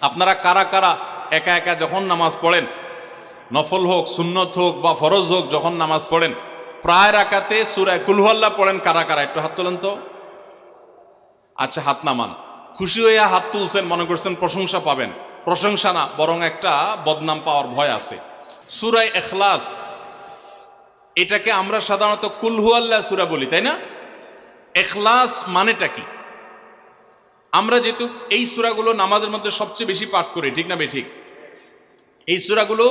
আপনারা কারা কারা একা একা যখন নামাজ পড়েন, নফল হোক সুন্নত হোক বা ফরজ হোক, যখন নামাজ পড়েন প্রায় রাকাতে সূরা কুল হুয়াল্লাহ পড়েন কারা কারা? একটু হাত তোলেন তো। আচ্ছা, হাত নামান। খুশি হইয়া হাত তুলছেন, মনে করছেন প্রশংসা পাবেন। প্রশংসা না, বরং একটা বদনাম পাওয়ার ভয় আছে। সূরা ইখলাস, এটাকে আমরা সাধারণত কুল হুয়াল্লাহ সূরা বলি, তাই না? ইখলাস মানেটা কি? আমরা যেহেতু এই সূরাগুলো নামাজের মধ্যে সবচেয়ে বেশি পাঠ করি, ঠিক না বেঠিক? এই সূরাগুলো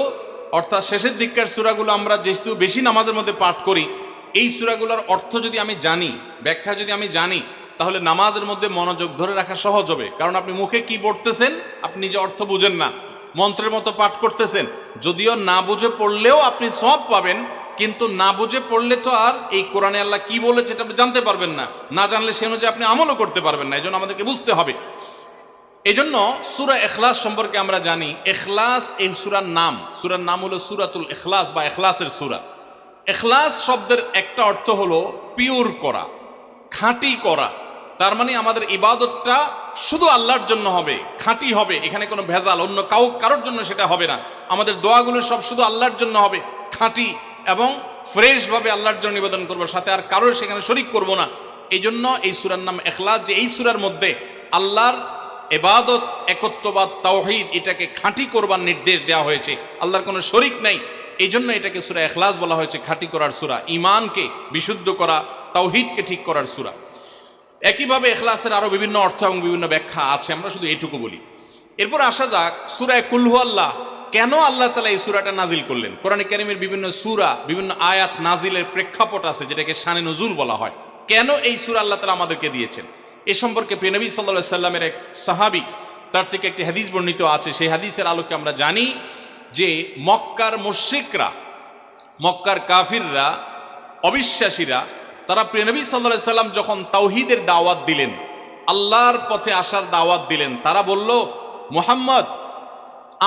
অর্থাৎ শেষের দিককার সূরাগুলো আমরা যেহেতু বেশি নামাজের মধ্যে পাঠ করি, এই সূরাগুলোর অর্থ যদি আমি জানি, ব্যাখ্যা যদি আমি জানি, তাহলে নামাজের মধ্যে মনোযোগ ধরে রাখা সহজ হবে। কারণ আপনি মুখে কি পড়তেছেন, আপনি নিজে অর্থ বুঝেন না, মন্ত্রের মতো পাঠ করতেছেন। যদিও না বুঝে পড়লেও আপনি সওয়াব পাবেন, কিন্তু না বুঝে পড়লে তো আর এই কোরআনে আল্লাহ কি বলেছে এটা আপনি জানতে পারবেন না। না জানলে সে অনুযায়ী আপনি আমলও করতে পারবেন না। এই জন্য আমাদেরকে বুঝতে হবে। এই জন্য সূরা ইখলাস সম্পর্কে আমরা জানি। ইখলাস এই সূরার নাম হলো সূরাতুল ইখলাস বা ইখলাসের সূরা। ইখলাস শব্দের একটা অর্থ হলো পিওর করা, খাঁটি করা। তার মানে আমাদের ইবাদতটা শুধু আল্লাহর জন্য হবে, খাঁটি হবে, এখানে কোনো ভেজাল অন্য কারোর জন্য সেটা হবে না। আমাদের দোয়াগুলো সব শুধু আল্লাহর জন্য হবে, খাঁটি এবং ফ্রেশভাবে আল্লাহর জন্য নিবেদন করবো, সাথে আর কারোর সেখানে শরিক করব না। এই জন্য এই সূরার নাম ইখলাস, যে এই সূরার মধ্যে আল্লাহর ইবাদত, একত্ববাদ, তাওহীদ, এটাকে খাঁটি করবার নির্দেশ দেওয়া হয়েছে। আল্লাহর কোনো শরিক নাই, এই জন্য এটাকে সূরা ইখলাস বলা হয়েছে, খাঁটি করার সূরা, ঈমানকে বিশুদ্ধ করা, তাওহীদকে ঠিক করার সূরা। একইভাবে ইখলাসের আরো বিভিন্ন অর্থ এবং বিভিন্ন ব্যাখ্যা আছে, আমরা শুধু এইটুকু বলি। এরপর আসা যাক সূরা কুল হুয়াল্লাহ। কেন আল্লাহ তাআলা এই সূরাটা নাজিল করলেন? কোরআনে কারীমের বিভিন্ন সূরা, বিভিন্ন আয়াত নাজিলের প্রেক্ষাপট আছে, যেটাকে শানে নুজুল বলা হয়। কেন এই সূরা আল্লাহ তাআলা আমাদেরকে দিয়েছেন, এ সম্পর্কে প্রিয় নবী সাল্লাল্লাহু আলাইহি সাল্লামের এক সাহাবী, তার থেকে একটি হাদিস বর্ণিত আছে। সেই হাদিসের আলোকে আমরা জানি যে মক্কার মুশরিকরা, মক্কার কাফিররা, অবিশ্বাসীরা, তারা প্রিয় নবী সাল্লাল্লাহু আলাইহি সাল্লাম যখন তাওহীদের দাওয়াত দিলেন, আল্লাহর পথে আসার দাওয়াত দিলেন, তারা বলল, মুহাম্মদ,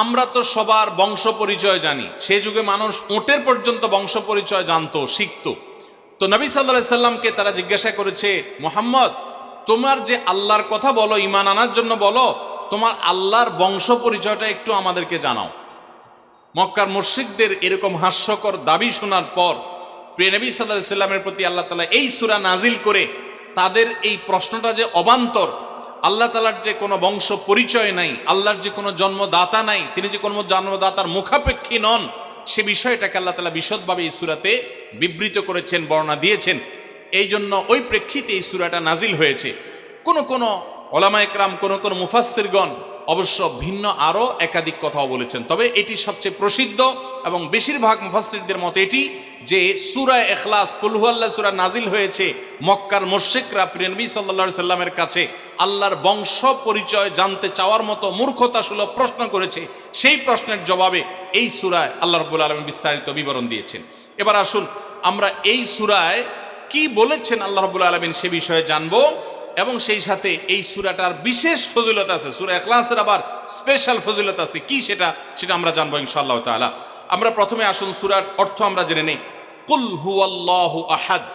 আমরা তো সবার বংশ পরিচয় জানি। সেই যুগে মানুষ ওটের পর্যন্ত বংশ পরিচয় জানতো, শিখতো। তো নবী সাল্লাল্লাহু আলাইহি সাল্লামকে তারা জিজ্ঞাসা করেছে, মুহাম্মদ, তোমার যে আল্লাহর কথা বলো, ঈমান আনার জন্য বলো, তোমার আল্লাহর বংশ পরিচয়টা একটু আমাদেরকে জানাও। মক্কার মুশরিকদের এরকম হাস্যকর দাবি শোনার পর প্রিয় নবী সাল্লাল্লাহু আলাইহি সাল্লামের প্রতি আল্লাহ তাআলা এই সূরা নাজিল করে তাদের এই প্রশ্নটা যে অবান্তর, আল্লাহ তাআলার যে কোনো বংশ পরিচয় নাই, আল্লাহর যে কোনো জন্মদাতা নাই, তিনি যে কোনো জন্মদাতার মুখাপেক্ষী নন, সে বিষয়টাকে আল্লাহ তাআলা বিশদভাবে এই সূরাতে বিবৃত করেছেন, বর্ণনা দিয়েছেন। এই জন্য ওই প্রেক্ষিতে এই সূরাটা নাজিল হয়েছে। কোন উলামা ইকরাম, কোন মুফাসসিরগণ অবশ্য ভিন্ন আরও একাধিক কথাও বলেছেন। তবে এটি সবচেয়ে প্রসিদ্ধ এবং বেশিরভাগ মুফাসসিরদের মতে এটি যে সূরা ইখলাস, কুল হুয়াল্লাহ সূরা নাজিল হয়েছে মক্কার মুশরিকরা প্রিয় নবী সাল্লাল্লাহু আলাইহি সাল্লামের কাছে আল্লাহর বংশ পরিচয় জানতে চাওয়ার মতো মূর্খতাসুলভ প্রশ্ন করেছে। সেই প্রশ্নের জবাবে এই সূরায় আল্লাহ রাব্বুল আলামিন বিস্তারিত বিবরণ দিয়েছেন। এবার আসুন আমরা এই সূরায় কি বলেছেন আল্লাহ রাব্বুল আলামিন সে বিষয়ে জানবো, এবং সেই সাথে এই সূরাটার বিশেষ ফজিলত আছে। সূরা ইখলাসের আবার স্পেশাল ফজিলত আছে, কি সেটা আমরা জানবো ইনশাআল্লাহ তাআলা। আমরা প্রথমে আসুন সূরার অর্থ আমরা জেনে নেই। কুল হুয়াল্লাহু আহাদ।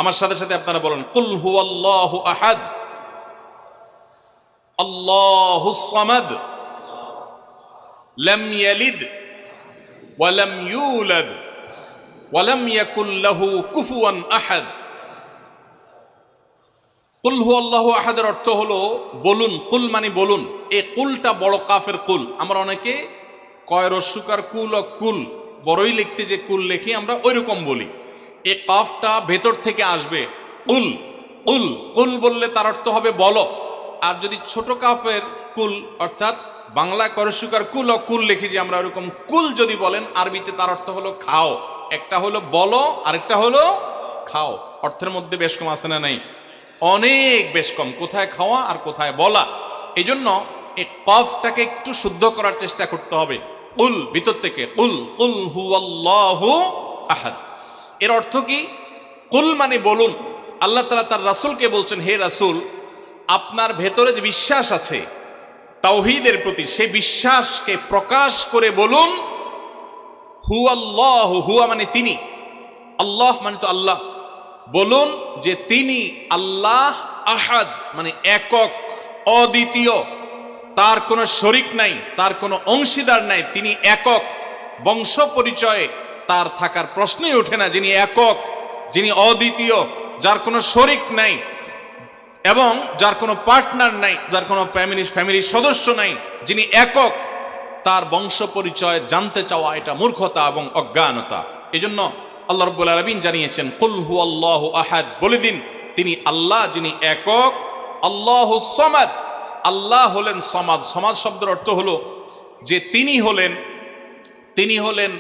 আমার সাথে সাথে আপনারা বলেন, কুল হুয়াল্লাহু আহাদ, আল্লাহুস সামাদ, লাম ইয়ালিদ ওয়া লাম ইউলাদ ওয়া লাম ইয়াকুল লাহু কুফুয়ান আহাদ। কুল হুয়াল্লাহু আহাদের অর্থ হলো বলুন। কুল মানে বলুন। এই কুলটা বড় কাফের কুল। আমরা অনেকে কয় রস্যকার কুল ও কুল, বড়ই লিখতে যে কুল লিখি আমরা ওই রকম বলি। এই কাফটা ভেতর থেকে আসবে। কুল কুল কুল বললে তার অর্থ হবে বলো। আর যদি ছোট কাফের কুল অর্থাৎ বাংলা করস্যকার কুল ও কুল লিখি যে আমরা ওরকম কুল যদি বলেন, আরবিতে তার অর্থ হলো খাও। একটা হলো বলো, আরেকটা হলো খাও। অর্থের মধ্যে বেশ কম আছে না নাই? অনেক বেশ কম। কোথায় খাওয়া আর কোথায় বলা। এই জন্য এই কফটাকে একটু শুদ্ধ করার চেষ্টা করতে হবে। কুল ভিতর থেকে, কুল কুল হুয়াল্লাহু আহাদ। এর অর্থ কি? কুল মানে বলুন। আল্লাহ তাআলা তার রাসূলকে বলছেন, হে রাসূল, আপনার ভেতরে যে বিশ্বাস আছে তাওহীদের প্রতি, সেই বিশ্বাসকে প্রকাশ করে বলুন, হুয়াল্লাহু, হুয়া মানে তিনি, আল্লাহ মানে তো আল্লাহ, বলুন যে তিনি আল্লাহ, আহাদ মানে একক, অদ্বিতীয়, তার কোনো শরিক নাই, তার কোনো অংশীদার নাই, তিনি একক। বংশ পরিচয়ে তার থাকার প্রশ্নই ওঠে না। যিনি একক, যিনি অদ্বিতীয়, যার কোনো শরিক নাই এবং যার কোনো পার্টনার নাই, যার কোনো ফ্যামিলির সদস্য নাই, যিনি একক, তার বংশ পরিচয় জানতে চাওয়া এটা মূর্খতা এবং অজ্ঞানতা। এজন্য আল্লাহ রাব্বুল আলামিন জানিয়েছেন, কুল হুয়াল্লাহু আহাদ, বলে দিন তিনি আল্লাহ যিনি একক, আল্লাহুস সামাদ, আল্লাহ হলেন সমাদ। সমাদ শব্দের অর্থ হলো যে তিনি হলেন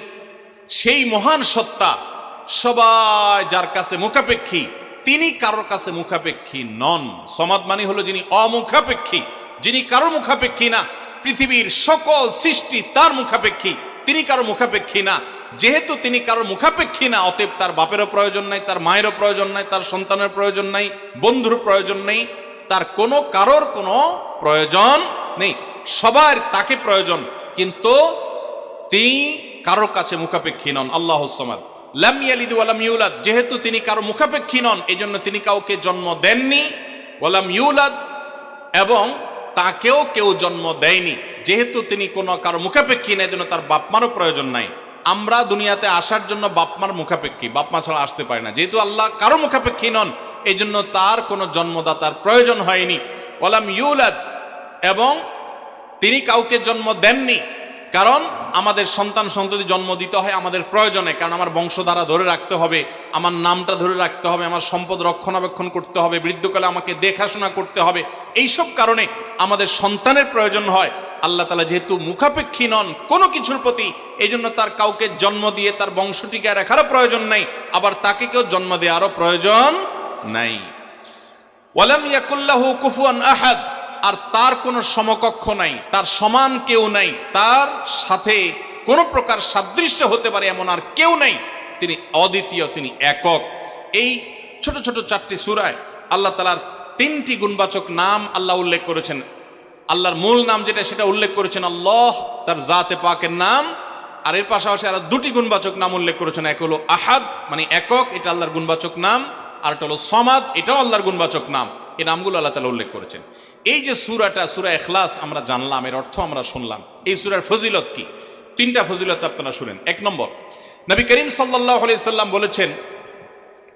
সেই মহান সত্তা, সবাই যার কাছে মুখাপেক্ষী, তিনি কারোর কাছে মুখাপেক্ষী নন। সমাদ মানে হলো যিনি অমুখাপেক্ষী, যিনি কারোর মুখাপেক্ষী না। পৃথিবীর সকল সৃষ্টি তার মুখাপেক্ষী, তিনি কারোর মুখাপেক্ষী না। যেহেতু তিনি কারোর মুখাপেক্ষী না, অতএব তার বাপেরও প্রয়োজন নাই, তার মায়েরও প্রয়োজন নাই, তার সন্তানের প্রয়োজন নাই, বন্ধুর প্রয়োজন নেই, তার কারোর কোনো প্রয়োজন নেই। সবার তাকে প্রয়োজন, কিন্তু তিনি কারোর কাছে মুখাপেক্ষী নন। আল্লাহুস সামাদ, লাম ইয়ালিদ ওয়া লাম ইউলাদ, যেহেতু তিনি কারো মুখাপেক্ষী নন, এজন্য তিনি কাউকে জন্ম দেননি। ওয়া লাম ইউলাদ, এবং তাকেও কেউ জন্ম দেয়নি। যেহেতু তিনি কারো মুখাপেক্ষী না, এজন্য তার বাপমারও প্রয়োজন নাই। আমরা দুনিয়াতে আসার জন্য বাপমার মুখাপেক্ষী, বাপমা ছাড়া আসতে পারে না। যেহেতু আল্লাহ কারো মুখাপেক্ষী নন, এই জন্য তার কোনো জন্মদাতার প্রয়োজন হয়নি। ওয়া লাম ইউলাদ, এবং তিনি কাউকে জন্ম দেননি। কারণ আমাদের সন্তান সন্ততি জন্ম দিতে হয় আমাদের প্রয়োজনে, কারণ আমার বংশধারা ধরে রাখতে হবে, আমার নামটা ধরে রাখতে হবে, আমার সম্পদ রক্ষণাবেক্ষণ করতে হবে, বৃদ্ধকালে আমাকে দেখাশোনা করতে হবে। এইসব কারণে আমাদের সন্তানের প্রয়োজন হয়। আল্লাহ তাআলা যেহেতু মুখাপেক্ষী নন কোনো কিছুর প্রতি, এই জন্য তার কাউকে জন্ম দিয়ে তার বংশটিকে রাখারও প্রয়োজন নাই, আবার তাকে কেউ জন্ম দেওয়ারও প্রয়োজন নাই। ওয়ালাম ইয়াকুল্লাহু কুফুয়ান আহাদ, আর তার কোনো সমকক্ষ নাই, তার সমান কেউ নাই, তার সাথে কোনো প্রকার সাদৃশ্য হতে পারে এমন আর কেউ নাই। তিনি অদ্বিতীয়, তিনি একক। এই ছোট ছোট 4টি সূরায় আল্লাহ তাআলার 3টি গুণবাচক নাম আল্লাহ উল্লেখ করেছেন। আল্লাহর মূল নাম যেটা, সেটা উল্লেখ করেছেন আল্লাহ, তার জাতে পাকের নাম। আর এর পাশাপাশি আরো 2টি গুণবাচক নাম উল্লেখ করেছেন। এক হলো আহাদ, মানে একক, এটা আল্লাহর গুণবাচক নাম। আর এটা হলো সমাদ, এটাও আল্লাহর গুণবাচক নাম। এই নামগুলো আল্লাহ তাআলা উল্লেখ করেছেন। এই যে সূরাটা, সূরা ইখলাস আমরা জানলাম, এর অর্থ আমরা শুনলাম। এই সূরার ফজিলত কি? 3টা ফজিলত আপনারা শুনেন। 1 নম্বর, নবী করিম সাল্লাল্লাহু আলাইহি সাল্লাম বলেছেন,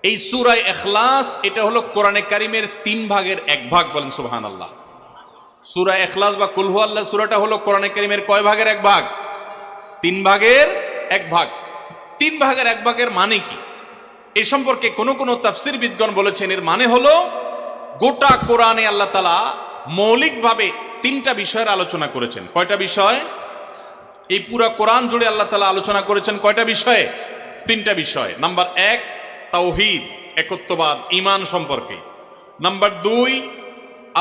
এই সূরা ইখলাস এটা হলো কোরআনে কারীমের 3 ভাগের 1 ভাগ। বলেন সুবহানাল্লাহ। সূরা ইখলাস বা কুল হুয়াল্লাহ সূরাটা হলো কোরআনে কারীমের কয় ভাগের 1 ভাগ? 3 ভাগের 1 ভাগ। 3 ভাগের 1 ভাগের মানে কি? এই সম্পর্কে কোন তাফসীরবিদগণ বলেছেন, এর মানে হলো গোটা কোরআনে আল্লাহ তাআলা মৌলিকভাবে 3টা বিষয়ের আলোচনা করেছেন। কয়টা বিষয়? এই পুরা কোরআন জুড়ে আল্লাহ তাআলা আলোচনা করেছেন কয়টা বিষয়ে? 3টা বিষয়। নাম্বার 1 তাওহীদ, একত্ববাদ, ঈমান সম্পর্কে। নাম্বার 2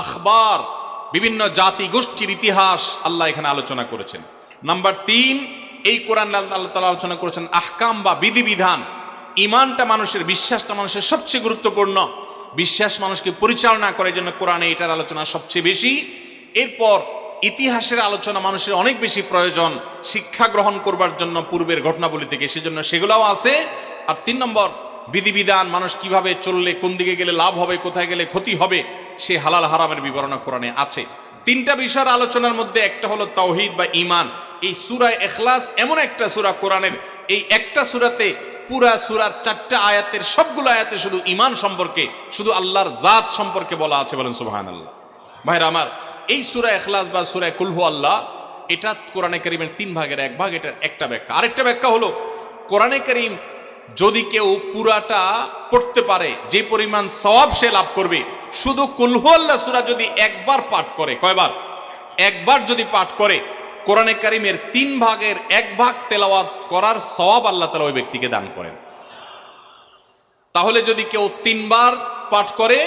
আখবার, বিভিন্ন জাতি গোষ্ঠীর ইতিহাস আল্লাহ এখানে আলোচনা করেছেন। নাম্বার 3 এই কোরআন আল্লাহ তাআলা আলোচনা করেছেন আহকাম বা বিধিবিধান। ঈমানটা মানুষের, বিশ্বাসটা মানুষের সবচেয়ে গুরুত্বপূর্ণ। বিশ্বাস মানুষকে পরিচালনা করে, জন্য কোরআনে এটার আলোচনা সবচেয়ে বেশি। এরপর ইতিহাসের আলোচনা মানুষের অনেক বেশি প্রয়োজন শিক্ষা গ্রহণ করবার জন্য পূর্বের ঘটনাবলী থেকে, সেজন্য সেগুলোও আছে। আর 3 নম্বর বিধিবিধান, মানুষ কিভাবে চললে কোন দিকে গেলে লাভ হবে, কোথায় গেলে ক্ষতি হবে, সে হালাল হারামের বিবরণ কোরআনে আছে। 3টা বিষয়ের আলোচনার মধ্যে একটা হলো তাওহীদ বা ঈমান। এই সূরা ইখলাস এমন একটা সূরা কোরআনের, এই একটা সূরাতে পুরা সূরার 4টা আয়াতের সবগুলো আয়াতে শুধু ঈমান সম্পর্কে, শুধু আল্লাহর জাত সম্পর্কে বলা আছে। বলেন সুবহানাল্লাহ। ভাইরা আমার, এই সূরা ইখলাস বা সূরা কুল হুয়াল্লাহ এটা কোরআনে কারীমের 3 ভাগের 1 ভাগ। এটার একটা ব্যাখ্যা। আরেকটা ব্যাখ্যা হলো, কোরআনে কারীম যদি কেউ পুরাটা পড়তে পারে, যে পরিমাণ সওয়াব সে লাভ করবে। শুধু কুল হুয়াল্লাহ সূরা যদি একবার পাঠ করে, কয়বার? একবার যদি পাঠ করে, কোরআনে কারীমের 3 ভাগের 1 ভাগ তেলাওয়াত করার সওয়াব আল্লাহ তাআলা ওই ব্যক্তিকে দান করেন। তাহলে যদি কেউ 3 বার পাঠ করে,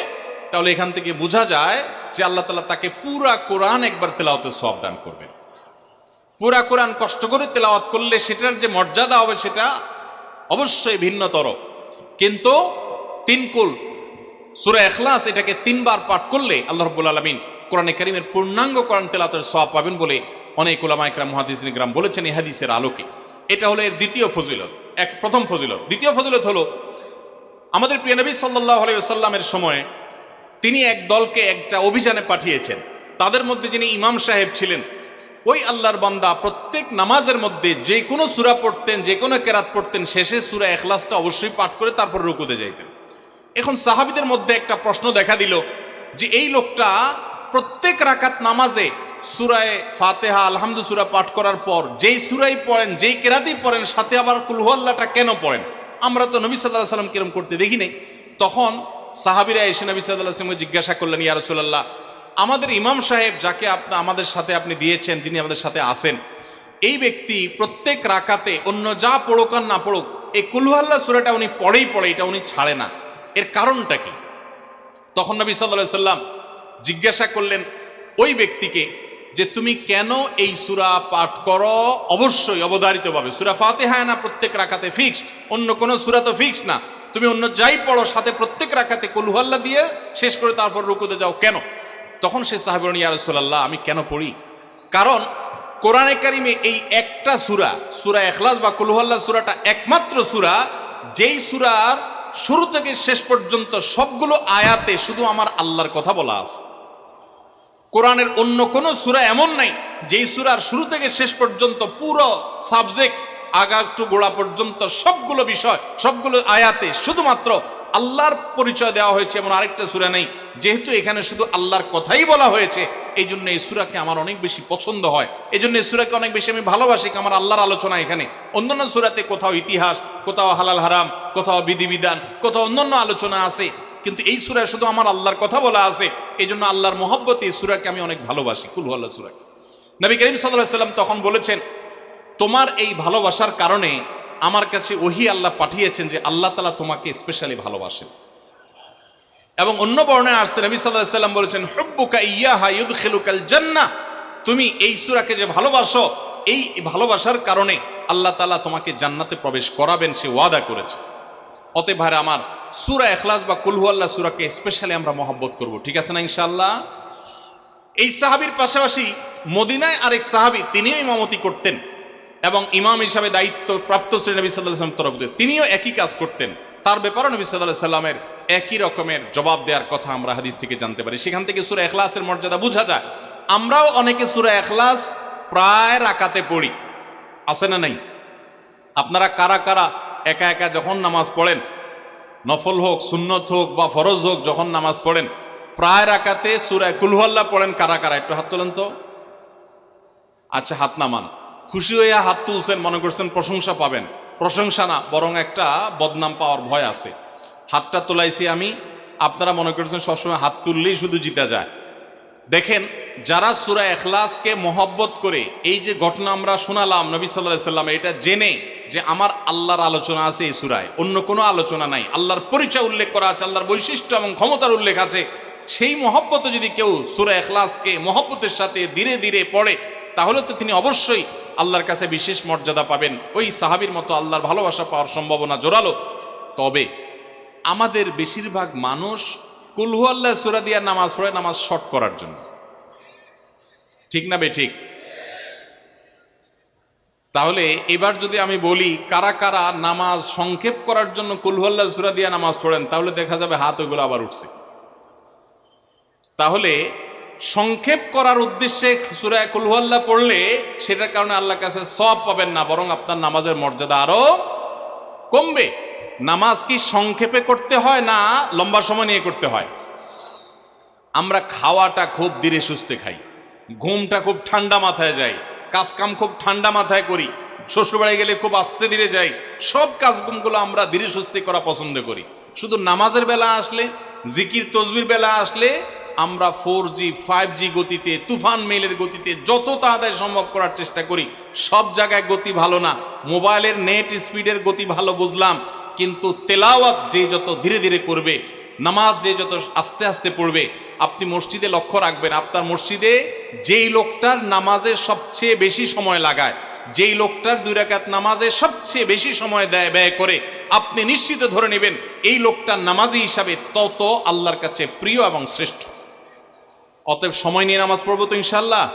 তাহলে এখান থেকে বোঝা যায় যে আল্লাহ তাআলা তাকে পুরা কোরআন একবার তেলাওয়াতের সওয়াব দান করবেন। পুরা কোরআন কষ্ট করে তেলাওয়াত করলে সেটার যে মর্যাদা হবে সেটা অবশ্যই ভিন্নতর। কিন্তু 3 কুল সূরা ইখলাস এটাকে 3 বার পাঠ করলে আল্লাহ রাব্বুল আলামিন কোরআনে কারীমের পূর্ণাঙ্গ কোরআন তেলাওয়াতের সওয়াব পাবেন বলে অনেক উলামা ইকরাম, মুহাদ্দিসিন ইকরাম বলেছেন এই হাদিসের আলোকে। এটা হলো এর দ্বিতীয় ফজিলত। প্রথম ফজিলত। দ্বিতীয় ফজিলত হলো, আমাদের প্রিয় নবী সাল্লাল্লাহু আলাইহি ওয়াসাল্লামের সময়ে তিনি এক দলকে একটা অভিযানে পাঠিয়েছেন। তাদের মধ্যে যিনি ইমাম সাহেব ছিলেন, ওই আল্লাহর বান্দা প্রত্যেক নামাজের মধ্যে যে কোনো সূরা পড়তেন, যে কোনো কেরাত পড়তেন, শেষে সূরা ইখলাসটা অবশ্যই পাঠ করে তারপর রুকুতে যাইতেন। এখন সাহাবীদের মধ্যে একটা প্রশ্ন দেখা দিল যে এই লোকটা প্রত্যেক রাকাত নামাজে সূরায়ে ফাতিহা আলহামদু সূরা পাঠ করার পর যেই সূরাই পড়েন, যেই কেরাতই পড়েন, সাথে আবার কুল হুয়াল্লাহটা কেন পড়েন? আমরা তো নবী সাল্লাল্লাহু আলাইহি ওয়াসাল্লাম কিরম করতে দেখি নাই। তখন সাহাবীরা এসে নবী সাল্লাল্লাহু আলাইহি ওয়াসাল্লামকে জিজ্ঞাসা করলেন, ইয়া রাসূলুল্লাহ, আমাদের ইমাম সাহেব যাকে আমাদের সাথে আপনি দিয়েছেন, যিনি আমাদের সাথে আসেন, এই ব্যক্তি প্রত্যেক রাকাতে অন্য যা পড়ুক আর না পড়ুক এই কুল হুয়াল্লাহ সূরাটা উনি পড়ে, এটা উনি ছাড়ে না, এর কারণটা কি? তখন নবী সাল্লাল্লাহু আলাইহি ওয়াসাল্লাম জিজ্ঞাসা করলেন ওই ব্যক্তিকে যে তুমি কেন এই সূরা পাঠ করো? অবশ্যই অবধারিতভাবে সূরা ফাতিহা না প্রত্যেক রাকাতে ফিক্সড, অন্য কোনো সূরা তো ফিক্সড না, তুমি অন্য যাই পড়ো সাথে প্রত্যেক রাকাতে কুল হুয়াল্লাহ দিয়ে শেষ করে তারপর রুকুতে যাও কেন? তখন সে সাহাবী বলেন, ইয়া রাসূলুল্লাহ, আমি কেন পড়ি? কারণ কোরআনে কারিমে এই একটা সূরা, সূরা ইখলাস বা কুল হুয়াল্লাহ সূরাটা একমাত্র সূরা যেই সূরার শুরু থেকে শেষ পর্যন্ত সবগুলো আয়াতে শুধু আমার আল্লাহর কথা বলা আছে। কোরআনের অন্য কোনো সূরা এমন নাই যেই সূরার শুরু থেকে শেষ পর্যন্ত পুরো সাবজেক্ট আগা টু গোড়া পর্যন্ত সবগুলো বিষয়, সবগুলো আয়াতে শুধুমাত্র আল্লাহর পরিচয় দেওয়া হয়েছে এমন আরেকটা সূরা নেই। যেহেতু এখানে শুধু আল্লাহর কথাই বলা হয়েছে, এই জন্য এই সূরাকে আমার অনেক বেশি পছন্দ হয়, এই জন্য এই সূরাকে অনেক বেশি আমি ভালোবাসি। আমার আল্লাহর আলোচনা এখানে, অন্যান্য সূরাতে কোথাও ইতিহাস, কোথাও হালাল হারাম, কোথাও বিধিবিধান, কোথাও অন্যান্য আলোচনা আছে, কিন্তু এই সূরায় শুধু আমার আল্লাহর কথা বলা আছে। এই জন্য আল্লাহর মহব্বতে এই সূরাকে আমি অনেক ভালোবাসি, কুল হুয়াল্লাহ সূরাকে। নবী করিম সাল্লাল্লাহু আলাইহি ওয়াসাল্লাম তখন বলেছেন, তোমার এই ভালোবাসার কারণে আমার কাছে ওহী আল্লাহ পাঠিয়েছেন যে আল্লাহ তাআলা তোমাকে স্পেশালি ভালোবাসেন। এবং অন্য বর্ণনায় আসছে নবী সাল্লাল্লাহু আলাইহি ওয়াসাল্লাম বলেছেন, হুব্বুকা ইয়াহা ইউদখিলুকাল জান্নাহ, তুমি এই সূরাকে যে ভালোবাসো, এই ভালোবাসার কারণে আল্লাহ তাআলা তোমাকে জান্নাতে প্রবেশ করাবেন, সে ওয়াদা করেছে। অতএব ভাইরা আমার, সূরা ইখলাস বা কুল হুয়াল্লাহ সূরাকে স্পেশালি আমরা মহব্বত করব, ঠিক আছে না ইনশাআল্লাহ? এই সাহাবীর পাশাপাশি মদিনায় আরেক সাহাবী, তিনিও ইমামতি করতেন এবং ইমাম হিসাবে দায়িত্ব প্রাপ্ত ছিলেন নবী সাল্লাল্লাহু আলাইহি ওয়াসাল্লাম তরফ থেকে, তিনিও একই কাজ করতেন। তার ব্যাপারে নবী সাল্লাল্লাহু আলাইহি ওয়াসাল্লামের একই রকমের জবাব দেওয়ার কথা আমরা হাদিস থেকে জানতে পারি। সেখান থেকে সূরা ইখলাসের মর্যাদা বোঝা যায়। আমরাও অনেকে সূরা ইখলাস প্রায় রাকাতে পড়ি, আছে না নাই? আপনারা কারা কারা একা একা যখন নামাজ পড়েন, নফল হোক, সুন্নত হোক বা ফরজ হোক, যখন নামাজ পড়েন প্রায় রাকাতে সূরা কুল হুয়াল্লাহ পড়েন? কারা কারা একটু হাত তোলেন তো। আচ্ছা, হাত নামান। খুশি হয়ে হাত তুলছেন, মনে করছেন প্রশংসা পাবেন। প্রশংসা না, বরং একটা বদনাম পাওয়ার ভয় আছে। হাতটা তোলাইছি আমি, আপনারা মনে করছেন সবসময় হাত তুললেই শুধু জিতা যায়। দেখেন, যারা সূরা ইখলাসকে মহব্বত করে, এই যে ঘটনা আমরা শোনালাম নবী সাল্লাল্লাহু আলাইহি ওয়াসাল্লাম, এটা জেনে যে আমার আল্লাহর আলোচনা আছে এই সূরায়, অন্য কোনো আলোচনা নাই, আল্লাহর পরিচয় উল্লেখ করা আছে, আল্লাহর বৈশিষ্ট্য এবং ক্ষমতার উল্লেখ আছে, সেই মহব্বতে যদি কেউ সূরা ইখলাসকে মহব্বতের সাথে ধীরে ধীরে পড়ে, তাহলে তো তিনি অবশ্যই আল্লাহর কাছে বিশেষ মর্যাদা পাবেন। ওই সাহাবীর মতো আল্লাহর ভালোবাসা পাওয়ার সম্ভাবনা জোরালো। তবে আমাদের বেশিরভাগ মানুষ কুল হুয়াল্লাহ সূরা দিয়ে নামাজ পড়ে নামাজ শর্ট করার জন্য, ঠিক না বেঠিক? তাহলে এবার যদি আমি বলি কারা কারা নামাজ সংক্ষেপ করার জন্য কুল হুয়াল্লাহ সূরা দিয়ে নামাজ পড়েন, তাহলে দেখা যাবে হাত ওইগুলো আবার উঠছে। তাহলে সংক্ষেপ করার উদ্দেশ্যে সূরা কুল হুয়াল্লাহ পড়লে সেটার কারণে আল্লাহর কাছে সওয়াব পাবেন না, বরং আপনার নামাজের মর্যাদা আরো কমবে। নামাজ কি সংক্ষেপে করতে হয় না লম্বা সময় নিয়ে করতে হয়? আমরা খাওয়াটা খুব ধীরে সুস্থে খাই, ঘুমটা খুব ঠান্ডা মাথায় যায়, কাজকাম খুব ঠান্ডা মাথায় করি, শ্বশুরবাড়ি গেলে খুব আস্তে ধীরে যাই, সব কাজগুলো আমরা ধীরে সুস্থে করা পছন্দ করি। শুধু নামাজের বেলা আসলে, জিকির তসবির বেলা আসলে আমরা 4G 5G গতিতে, তুফান মেইলের গতিতে যত তাড়াতাড়ি সম্ভব করার চেষ্টা করি। সব জায়গায় গতি ভালো না, মোবাইলের নেট স্পিডের গতি ভালো বুঝলাম, কিন্তু তেলাওয়াত যে যত ধীরে ধীরে করবে, নামাজ যে যত আস্তে আস্তে পড়বে, আপনি মসজিদে লক্ষ্য রাখবেন, আপনার মসজিদে যেই লোকটার নামাজের সবচেয়ে বেশি সময় লাগায়, যেই লোকটার 2 রাকাত নামাজে সবচেয়ে বেশি সময় ব্যয় করে, আপনি নিশ্চিত ধরে নেবেন এই লোকটার নামাজি হিসাবে তত আল্লাহর কাছে প্রিয় এবং শ্রেষ্ঠ। অতএব সময় নিয়ে নামাজ পড়বো তো ইনশাল্লাহ।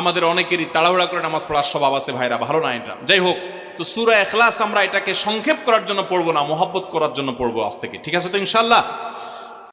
আমাদের অনেকেরই তাড়াহুড়া করে নামাজ পড়ার স্বভাব আছে ভাইরা, ভালো না এটা। যাই হোক, তো সূরা ইখলাস আমরা এটাকে সংক্ষেপ করার জন্য পড়বো না, মহব্বত করার জন্য পড়বো আজ থেকে, ঠিক আছে তো ইনশাল্লাহ।